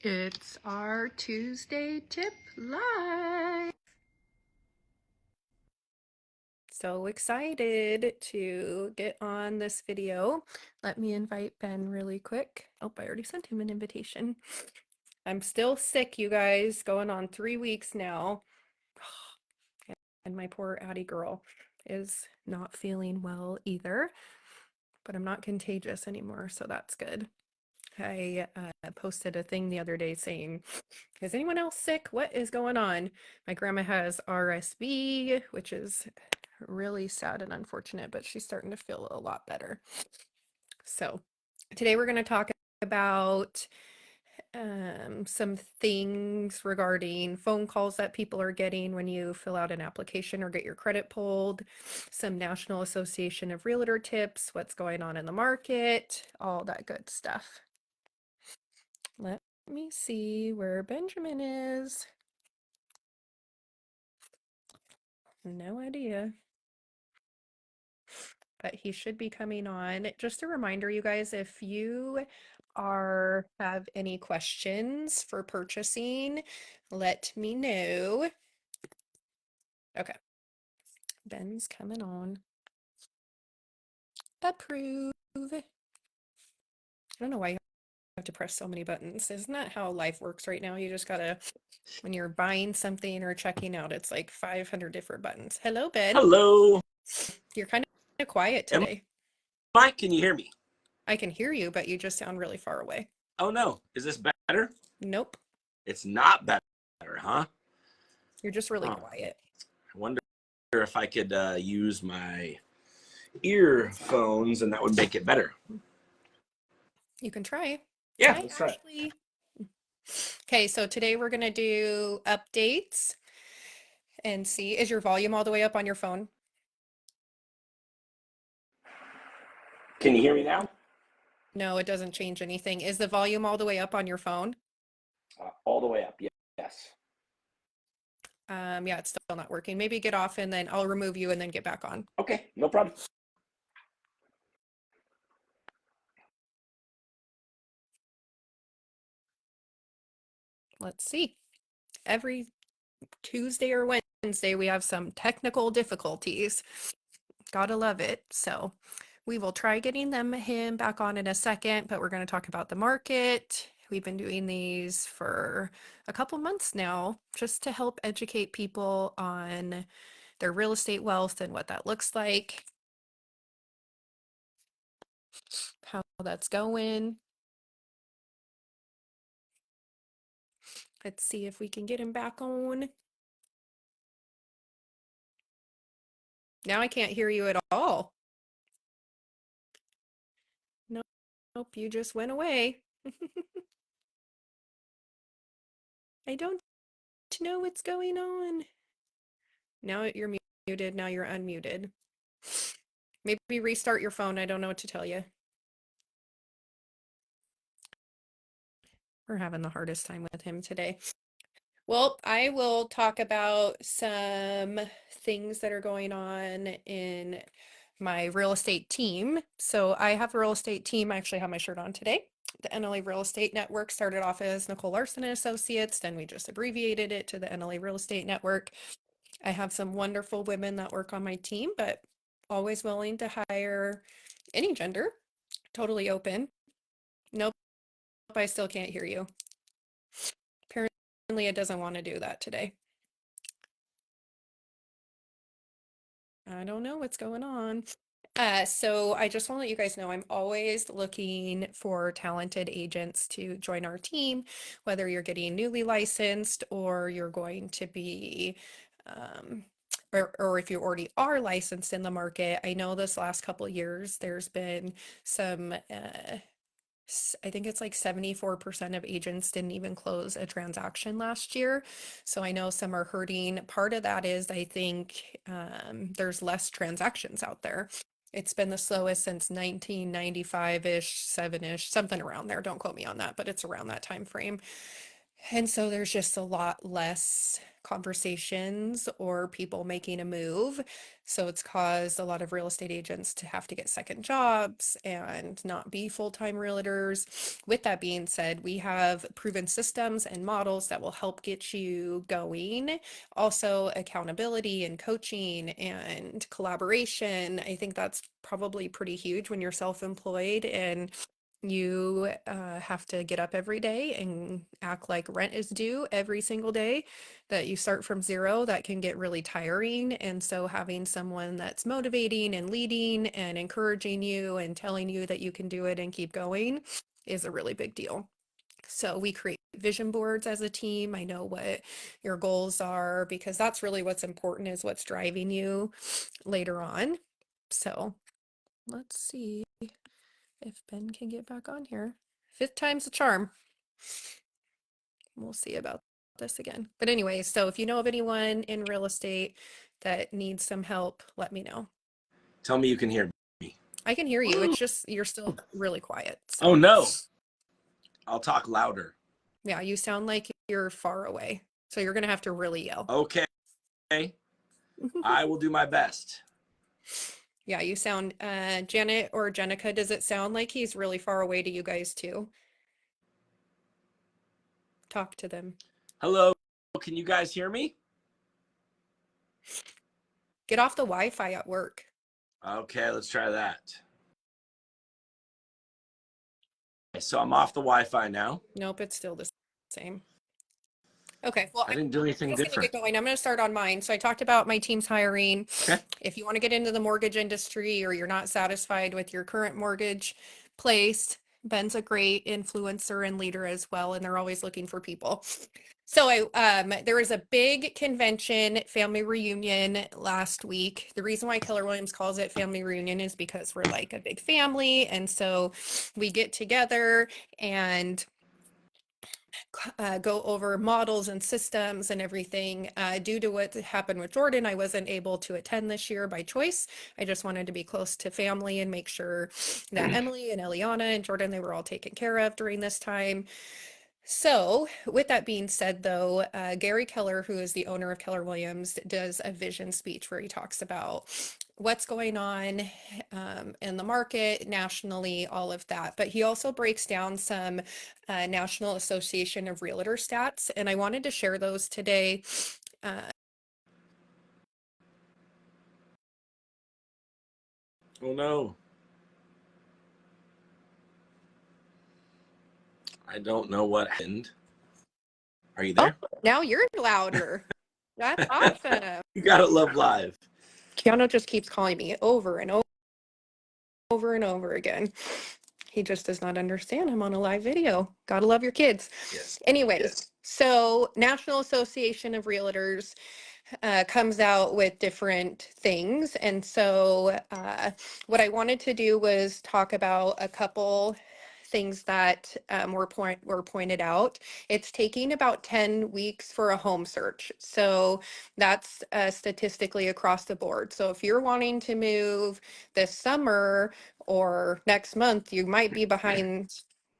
It's our Tuesday tip live. So excited to get on this video. Let me invite Ben really quick. Oh, I already sent him an invitation. I'm still sick, you guys, going on 3 weeks now. And my poor Addie girl is not feeling well either, but I'm not contagious anymore, so that's good. I posted a thing the other day saying, is anyone else sick? What is going on? My grandma has RSV, which is really sad and unfortunate, but she's starting to feel a lot better. So today we're going to talk about some things regarding phone calls that people are getting when you fill out an application or get your credit pulled, some National Association of Realtor tips, what's going on in the market, all that good stuff. Let me see where Benjamin is. No idea. But he should be coming on. Just a reminder, you guys, if you have any questions for purchasing, let me know. Okay. Ben's coming on. Approve. I don't know why you have to press so many buttons. Isn't that how life works right now? You just gotta, when you're buying something or checking out, it's like 500 different buttons. Hello, Ben. Hello. You're kind of quiet today. Mike, can you hear me? I can hear you, but you just sound really far away. Oh no, is this better? Nope. It's not better, huh? You're just really quiet. I wonder if I could use my earphones and that would make it better. You can try. Yeah, Hi, let's try it. Ashley. Okay, so today we're gonna do updates and see, is your volume all the way up on your phone? Can you hear me now? No, it doesn't change anything. Is the volume all the way up on your phone? All the way up, yes. Yeah, it's still not working. Maybe get off and then I'll remove you and then get back on. Okay, no problem. Let's see. Every Tuesday or Wednesday, we have some technical difficulties. Gotta love it. So we will try getting him back on in a second, but we're going to talk about the market. We've been doing these for a couple months now, just to help educate people on their real estate wealth and what that looks like, how that's going. Let's see if we can get him back on. Now I can't hear you at all. Nope, you just went away. I don't know what's going on. Now you're muted, now you're unmuted. Maybe restart your phone. I don't know what to tell you. We're having the hardest time with him today. Well, I will talk about some things that are going on in my real estate team. So I have a real estate team. I actually have my shirt on today. The NLA Real Estate Network started off as Nykole Larson and Associates. Then we just abbreviated it to the NLA Real Estate Network. I have some wonderful women that work on my team, but always willing to hire any gender. Totally open. Nope, I still can't hear you. Apparently it doesn't want to do that today. I don't know what's going on. So I just want to let you guys know I'm always looking for talented agents to join our team, whether you're getting newly licensed or you're going to be or if you already are licensed in the market. I know this last couple of years there's been some I think it's like 74% of agents didn't even close a transaction last year. So I know some are hurting. Part of that is I think there's less transactions out there. It's been the slowest since 1995-ish, 7-ish, something around there. Don't quote me on that, but it's around that time frame. And so there's just a lot less conversations or people making a move. So it's caused a lot of real estate agents to have to get second jobs and not be full-time realtors. With that being said, we have proven systems and models that will help get you going. Also, accountability and coaching and collaboration. I think that's probably pretty huge when you're self-employed and you have to get up every day and act like rent is due every single day, that you start from zero. That can get really tiring. And so having someone that's motivating and leading and encouraging you and telling you that you can do it and keep going is a really big deal. So we create vision boards as a team. I know what your goals are because that's really what's important, is what's driving you later on. So let's see if Ben can get back on here. Fifth time's the charm. We'll see about this again. But anyway, so if you know of anyone in real estate that needs some help, let me know. Tell me you can hear me. I can hear you. It's just you're still really quiet. Oh So no. I'll talk louder. yeah, you sound like you're far away. So you're gonna have to really yell. Okay. I will do my best. Yeah, you sound Janet or Jenica, does it sound like he's really far away to you guys too? Talk to them. Hello. Can you guys hear me? Get off the Wi-Fi at work. Okay, let's try that. So I'm off the Wi-Fi now. Nope, it's still the same. Okay, well, I didn't do anything just going to different. get going. I'm going to start on mine. So I talked about my team's hiring. Okay. If you want to get into the mortgage industry or you're not satisfied with your current mortgage placed, Ben's a great influencer and leader as well, and they're always looking for people. So there was a big convention, family reunion last week. The reason why Keller Williams calls it family reunion is because we're like a big family, and so we get together and go over models and systems and everything. Due to what happened with Jordan, I wasn't able to attend this year by choice. I just wanted to be close to family and make sure that Emily and Eliana and Jordan, they were all taken care of during this time. So, with that being said, though, Gary Keller, who is the owner of Keller Williams, does a vision speech where he talks about what's going on in the market nationally, all of that. But he also breaks down some National Association of Realtor stats, and I wanted to share those today. Uh, Oh no. I don't know what happened. Are you oh, there? now you're louder. That's awesome. You gotta love live. Keanu just keeps calling me over and over and over again. He just does not understand. I'm on a live video. Gotta love your kids. Yes. Anyways, Yes. so National Association of Realtors comes out with different things. And so what I wanted to do was talk about a couple things that were pointed out. It's taking about 10 weeks for a home search. So that's statistically across the board. So if you're wanting to move this summer or next month, you might be behind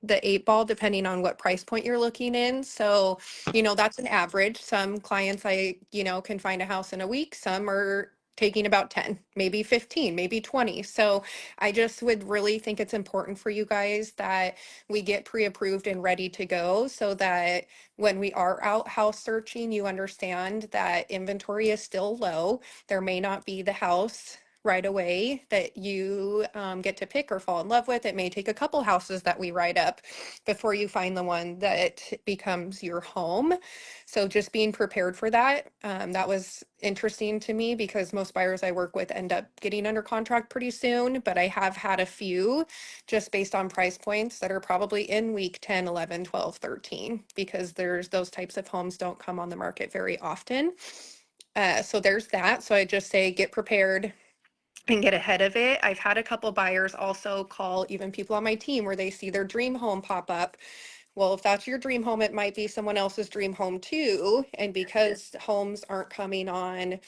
the eight ball depending on what price point you're looking in. So, that's an average. Some clients can find a house in a week. Some are taking about 10, maybe 15, maybe 20. So I just would really think it's important for you guys that we get pre-approved and ready to go so that when we are out house searching, you understand that inventory is still low. There may not be the house right away that you get to pick or fall in love with. It may take a couple houses that we write up before you find the one that becomes your home. So just being prepared for that. That was interesting to me because most buyers I work with end up getting under contract pretty soon, but I have had a few just based on price points that are probably in week 10, 11, 12, 13, because there's those types of homes don't come on the market very often. So there's that. So I just say get prepared and get ahead of it. I've had a couple buyers also call even people on my team where they see their dream home pop up. Well, if that's your dream home, it might be someone else's dream home too. And because homes aren't coming on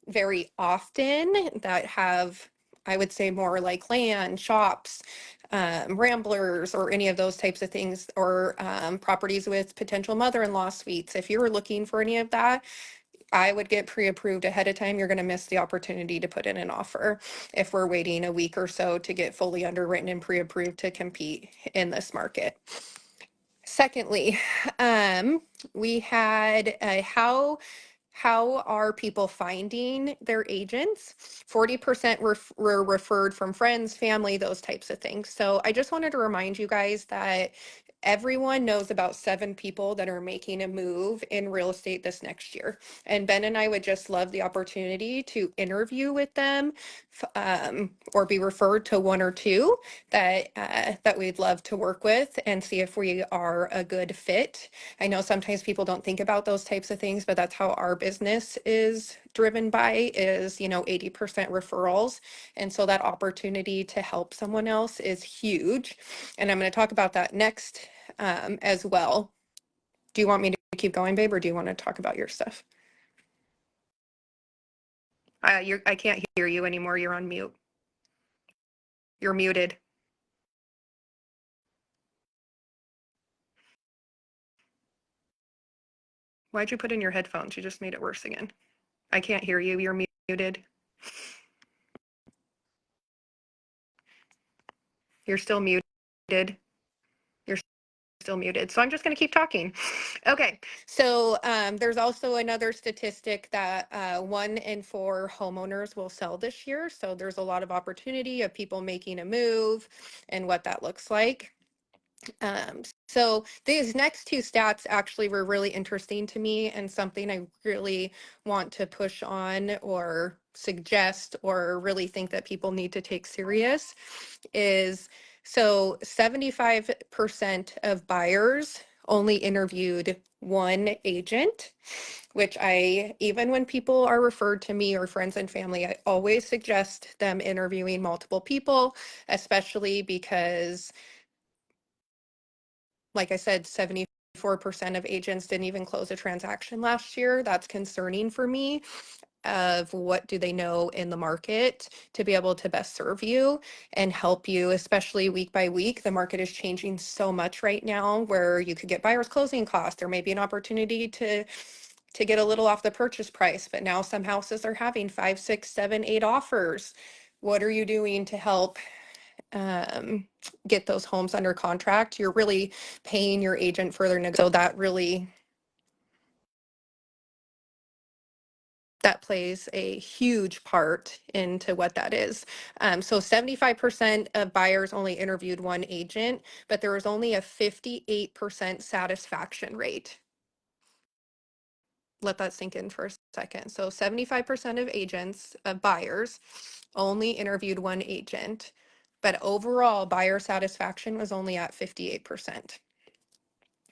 very often that have, I would say, more like land, shops, ramblers or any of those types of things, or properties with potential mother-in-law suites. If you're looking for any of that, I would get pre-approved ahead of time. You're going to miss the opportunity to put in an offer if we're waiting a week or so to get fully underwritten and pre-approved to compete in this market. Secondly, we had how are people finding their agents? 40% were referred from friends, family, those types of things. So I just wanted to remind you guys that everyone knows about 7 people that are making a move in real estate this next year. And Ben and I would just love the opportunity to interview with them, or be referred to 1 or 2 that we'd love to work with and see if we are a good fit. I know sometimes people don't think about those types of things, but that's how our business is driven by, is, 80% referrals. And so that opportunity to help someone else is huge. And I'm going to talk about that next, as well. Do you want me to keep going, babe, or do you want to talk about your stuff? I can't hear you anymore. You're on mute. You're muted. Why'd you put in your headphones? You just made it worse again. I can't hear you. You're muted. You're still muted. You're still muted. So I'm just going to keep talking. Okay. So there's also another statistic that 1 in 4 homeowners will sell this year. So there's a lot of opportunity of people making a move and what that looks like. So these next 2 stats actually were really interesting to me, and something I really want to push on or suggest or really think that people need to take serious is, so 75% of buyers only interviewed 1 agent, which even when people are referred to me or friends and family, I always suggest them interviewing multiple people, especially because, like I said, 74% of agents didn't even close a transaction last year. That's concerning for me, of what do they know in the market to be able to best serve you and help you, especially week by week. The market is changing so much right now, where you could get buyer's closing costs. There may be an opportunity to get a little off the purchase price, but now some houses are having 5, 6, 7, 8 offers. What are you doing to help get those homes under contract? You're really paying your agent for their so that plays a huge part into what that is. So 75% of buyers only interviewed 1 agent, but there was only a 58% satisfaction rate. Let that sink in for a second. So 75% of buyers only interviewed 1 agent, but overall buyer satisfaction was only at 58%.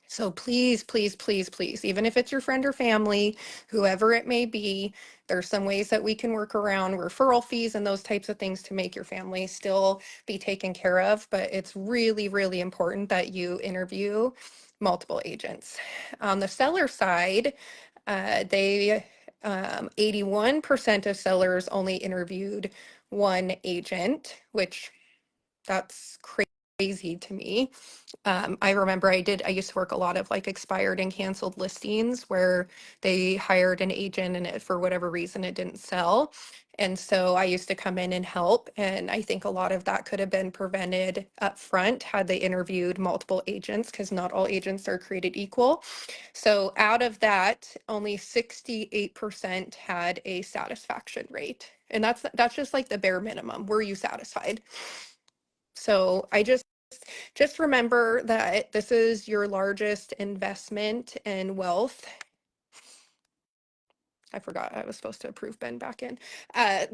So please, please, please, please, even if it's your friend or family, whoever it may be, there's some ways that we can work around referral fees and those types of things to make your family still be taken care of. But it's really, really important that you interview multiple agents. On the seller side, 81% of sellers only interviewed 1 agent, which that's crazy to me. I remember I used to work a lot of like expired and canceled listings where they hired an agent and for whatever reason it didn't sell. And so I used to come in and help. And I think a lot of that could have been prevented up front had they interviewed multiple agents, because not all agents are created equal. So out of that, only 68% had a satisfaction rate. And that's just like the bare minimum. Were you satisfied? So just remember that this is your largest investment in wealth. I forgot I was supposed to approve Ben back in.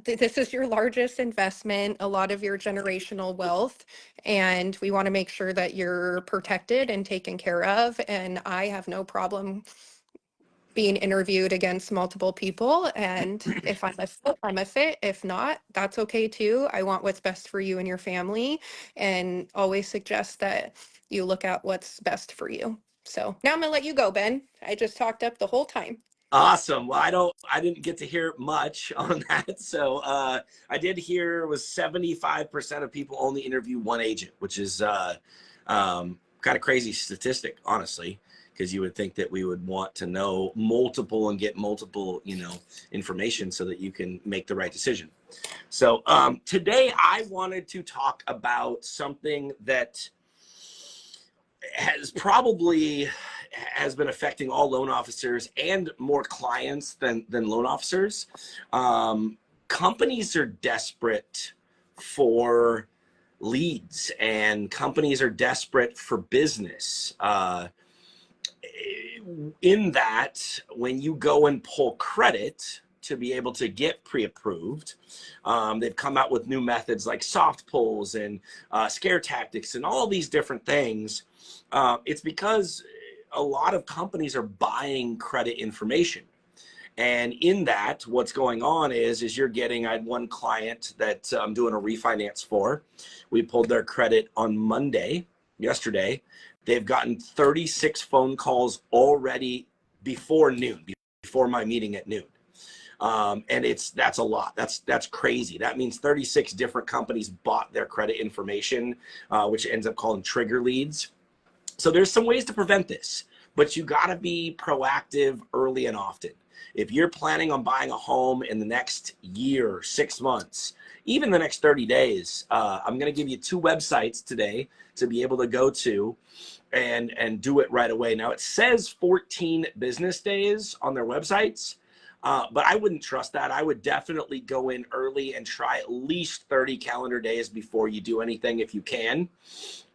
This is your largest investment, a lot of your generational wealth, and we want to make sure that you're protected and taken care of. And I have no problem being interviewed against multiple people. And if I'm a fit, I'm a fit. If not, that's okay too. I want what's best for you and your family, and always suggest that you look at what's best for you. So now I'm gonna let you go, Ben. I just talked up the whole time. Awesome. Well, I didn't get to hear much on that. So I did hear was 75% of people only interview one agent, which is kind of crazy statistic, honestly, because you would think that we would want to know multiple and get multiple, information so that you can make the right decision. So today I wanted to talk about something that has been affecting all loan officers and more clients than loan officers. Companies are desperate for leads, and companies are desperate for business. In that, when you go and pull credit to be able to get pre-approved, they've come out with new methods like soft pulls and scare tactics and all these different things. It's because a lot of companies are buying credit information. And in that, what's going on is you're getting, I had one client that I'm doing a refinance for. We pulled their credit on Monday, yesterday. They've gotten 36 phone calls already before noon, before my meeting at noon. And that's a lot. That's crazy. That means 36 different companies bought their credit information, which ends up calling trigger leads. So there's some ways to prevent this, but you got to be proactive early and often. If you're planning on buying a home in the next year, 6 months, even the next 30 days, I'm going to give you 2 websites today to be able to go to and do it right away. Now, it says 14 business days on their websites, but I wouldn't trust that. I would definitely go in early and try at least 30 calendar days before you do anything if you can.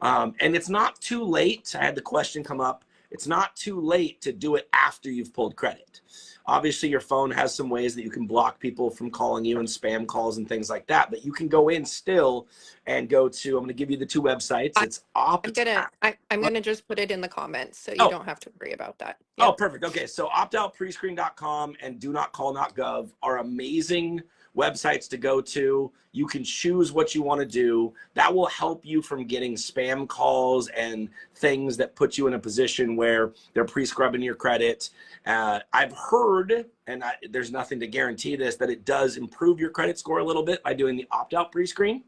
And it's not too late. I had the question come up. It's not too late to do it after you've pulled credit. Obviously, your phone has some ways that you can block people from calling you and spam calls and things like that. But you can go in still and go to, I'm going to give you the 2 websites. It's I'm Opt. gonna I'm gonna just put it in the comments so you Oh, don't have to worry about that. Oh, Yep. perfect. Okay, so optoutprescreen.com and do not call.gov are amazing websites to go to. You can choose what you want to do. That will help you from getting spam calls and things that put you in a position where they're pre-scrubbing your credit. I've heard, and there's nothing to guarantee this, that it does improve your credit score a little bit by doing the opt-out pre-screen,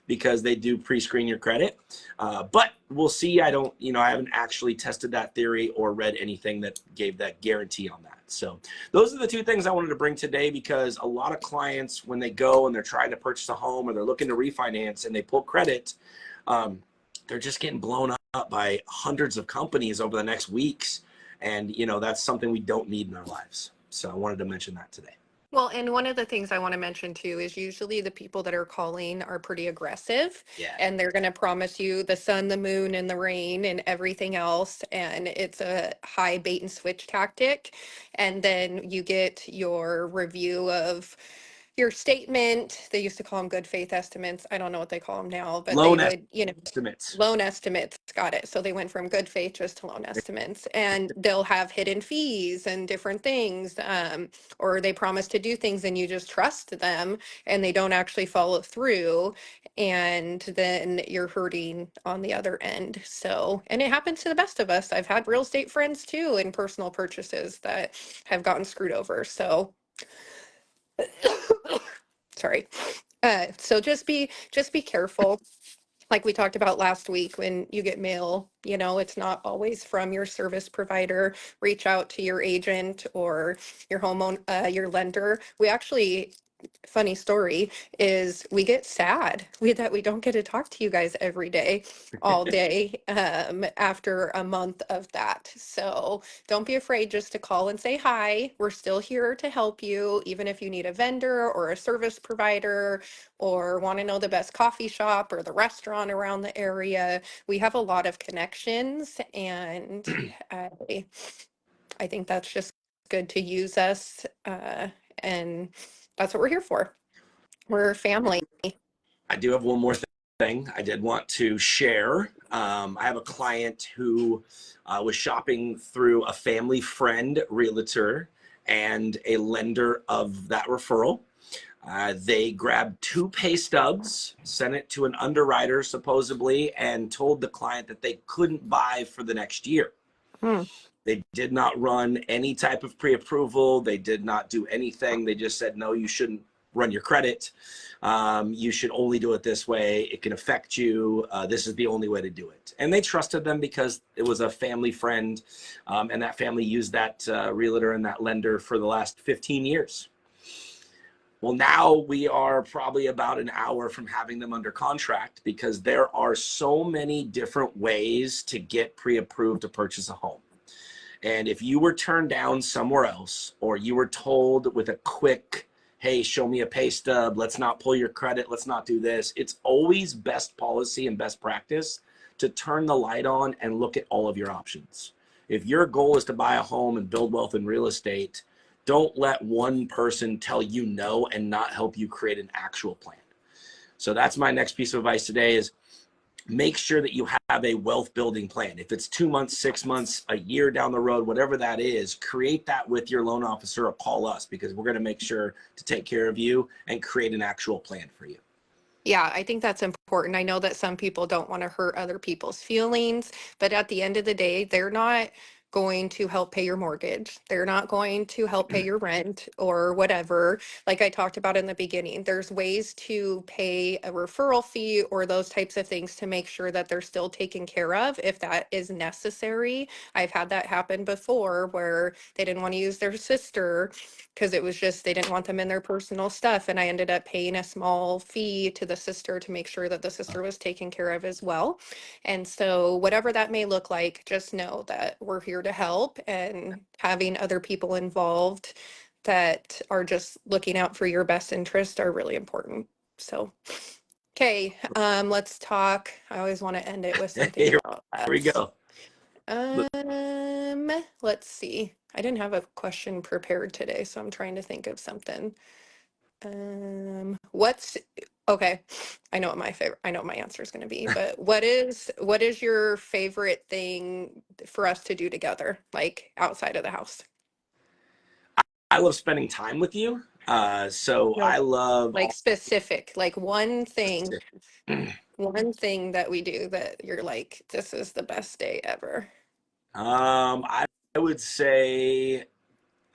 because they do pre-screen your credit. But we'll see. I haven't actually tested that theory or read anything that gave that guarantee on that. So those are the 2 things I wanted to bring today, because a lot of clients, when they go and they're trying to purchase a home or they're looking to refinance and they pull credit, they're just getting blown up by hundreds of companies over the next weeks. And, that's something we don't need in our lives. So I wanted to mention that today. Well, and one of the things I want to mention too is usually the people that are calling are pretty aggressive, Yeah. and they're going to promise you the sun, the moon, and the rain and everything else. And it's a high bait and switch tactic. And then you get your review of your statement. They used to call them good faith estimates. I don't know what they call them now, but they Loan would, estimates. loan estimates. Got it. So they went from good faith just to loan estimates, and they'll have hidden fees and different things. Or they promise to do things and you just trust them and they don't actually follow through. And then you're hurting on the other end. So, and it happens to the best of us. I've had real estate friends too in personal purchases that have gotten screwed over. So, sorry. So just be careful. Like we talked about last week, when you get mail, it's not always from your service provider. Reach out to your agent or your lender. We actually, funny story is, we get sad that we don't get to talk to you guys every day, all day, after a month of that. So don't be afraid just to call and say hi. We're still here to help you, even if you need a vendor or a service provider or want to know the best coffee shop or the restaurant around the area. We have a lot of connections, and I think that's just good to use us, and that's what we're here for. We're family. I do have one more thing I did want to share. I have a client who was shopping through a family friend realtor and a lender of that referral. They grabbed 2 pay stubs, sent it to an underwriter supposedly, and told the client that they couldn't buy for the next year. Hmm. They did not run any type of pre-approval. They did not do anything. They just said, no, you shouldn't run your credit. You should only do it this way. It can affect you. This is the only way to do it. And they trusted them because it was a family friend, and that family used that realtor and that lender for the last 15 years. Well, now we are probably about an hour from having them under contract because there are so many different ways to get pre-approved to purchase a home. And if you were turned down somewhere else, or you were told with a quick, hey, show me a pay stub, let's not pull your credit, let's not do this, it's always best policy and best practice to turn the light on and look at all of your options. If your goal is to buy a home and build wealth in real estate, don't let one person tell you no and not help you create an actual plan. So that's my next piece of advice today is make sure that you have a wealth building plan. If it's 2 months, 6 months, a year down the road, whatever that is, create that with your loan officer or call us because we're going to make sure to take care of you and create an actual plan for you. Yeah, I think that's important. I know that some people don't want to hurt other people's feelings, but at the end of the day, they're not going to help pay your mortgage. They're not going to help pay your rent or whatever. Like I talked about in the beginning, there's ways to pay a referral fee or those types of things to make sure that they're still taken care of if that is necessary. I've had that happen before where they didn't want to use their sister because it was just they didn't want them in their personal stuff, and I ended up paying a small fee to the sister to make sure that the sister was taken care of as well. And so whatever that may look like, just know that we're here to help, and having other people involved that are just looking out for your best interest are really important. So okay, let's talk. I always want to end it with something Here about we that. go. Let's see. I didn't have a question prepared today, so I'm trying to think of something. What's okay? I know what my answer is going to be, but what is your favorite thing for us to do together, like outside of the house? I love spending time with you. So No, I love like all. specific, like one thing that we do that you're like, this is the best day ever. I would say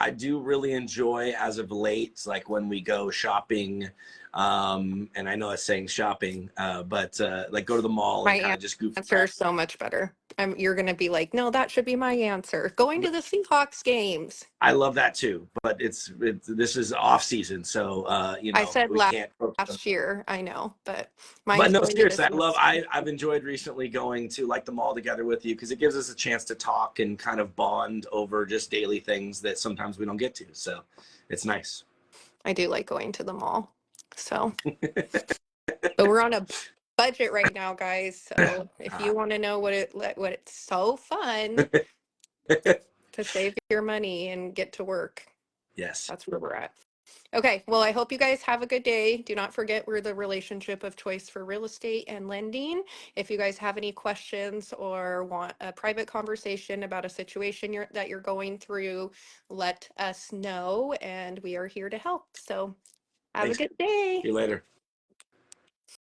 I do really enjoy as of late, like when we go shopping. And I know it's saying shopping, but like go to the mall and My kind of just goof answer around. is so much better. You're gonna be like, no, that should be my answer. Going to the Seahawks games. I love that too, but this is off season, so I said we can't focus on. last year, I know, but But mine's no, going to the seriously, Seahawks. I've enjoyed recently going to like the mall together with you because it gives us a chance to talk and kind of bond over just daily things that sometimes we don't get to. So it's nice. I do like going to the mall. So, but we're on a budget right now, guys. So if Uh, you want to know what it's so fun to save your money and get to work, yes. that's where we're at. Okay, well, I hope you guys have a good day. Do not forget we're the relationship of choice for real estate and lending. If you guys have any questions or want a private conversation about a situation that you're going through, let us know, and we are here to help. So have a Thanks. good day. See you later.